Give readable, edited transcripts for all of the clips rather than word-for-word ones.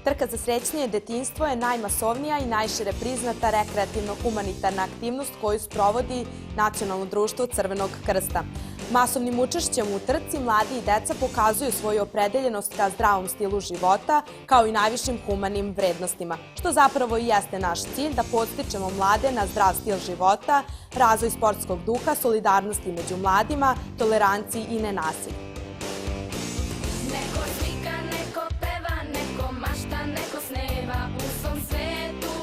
Trka za srećnije detinjstvo je najmasovnija i najšire priznata rekreativno-humanitarna aktivnost koju sprovodi Nacionalno društvo Crvenog krsta. Masovnim učešćem u trci mladi i deca pokazuju svoju opredeljenost ka zdravom stilu života, kao i najvišim humanim vrednostima, što zapravo i jeste naš cilj, da podstičemo mlade na zdrav stil života, razvoj sportskog duha, solidarnosti među mladima, toleranciji i nenasilju. Neko slika, neko peva, neko mašta, neko sneva, u svom svetu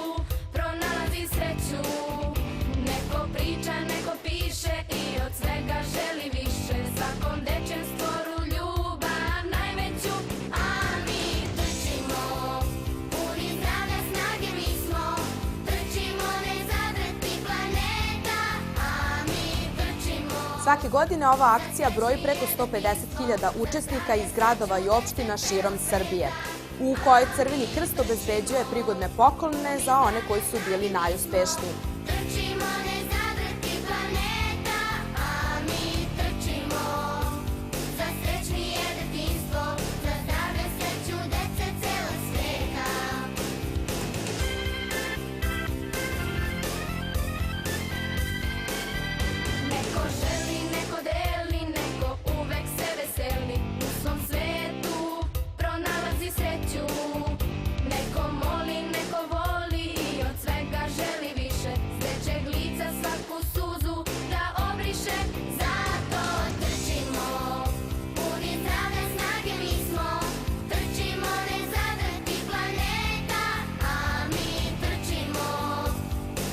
pronalazi sreću. Neko priča, neko piše i od svega želi više, svakom dečjem stvoru ljubav najveću. A mi trčimo, puni zdravlja snage mi smo, trčimo ne zadrti planeta, a mi trčimo. Svake godine ova akcija broji preko 150.000 učesnika iz gradova i opština širom Srbije, u kojoj Crveni krst obezbeđuje prigodne poklone za one koji su bili najuspešniji. Trčimo ne zadrti planeta, a mi trčimo za srećnije detinjstvo, za zdravlje sreću dece celog sveta. Neko želi, neko deli, neko uvek se veseli, u svom svetu pronalazi sreću. Neko moli, neko voli i od svega želi više, s dečjeg lica svaku suzu da obriše. Zato trčimo, puni zdravlja snage mi smo, trčimo ne zadrti planeta, a mi trčimo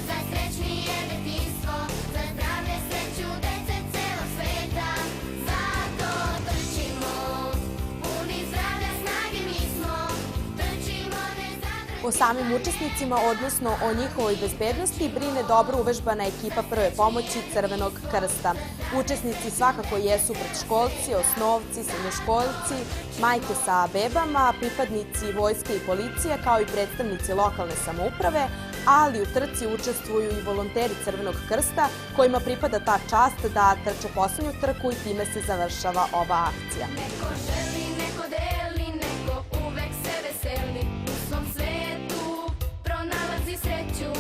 za srećnije detinjstvo, za zdravlje sreću dece celog sveta. Zato trčimo, puni zdravlja snage mi smo, trčimo ne zadrti. O samim učesnicima, odnosno o njihovoj bezbednosti, brine dobro uvežbana ekipa prve pomoći Crvenog krsta. Učesnici svakako jesu predškolci, osnovci, srednjoškolci, majke sa bebama, pripadnici vojske i policije, kao i predstavnici lokalne samouprave, ali u trci učestvuju i volonteri Crvenog krsta, kojima pripada ta čast da trče poslednju trku i time se završava ova akcija. Neko želi, neko deli, neko uvek se veseli, u svom svetu pronalazi sreću.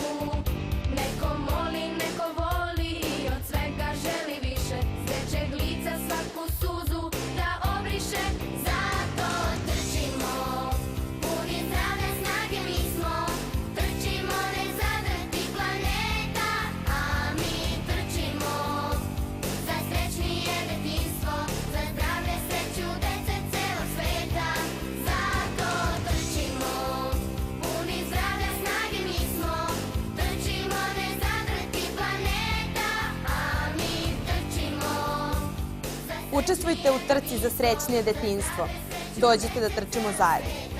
Neko moli, neko voli i od svega želi više, s dečjeg lica svaku suzu da obriše. Zato trčimo, puni zdravlja snage mi smo, trčimo ne zadrti planeta, a mi trčimo za srećnije detinjstvo, za zdravlje sreću dece celog sveta. Zato trčimo, puni zdravlja snage mi smo, trčimo ne zadrti planeta, a mi trčimo. Učestvujte u trci za srećnije detinjstvo. Dođite da trčimo zajedno.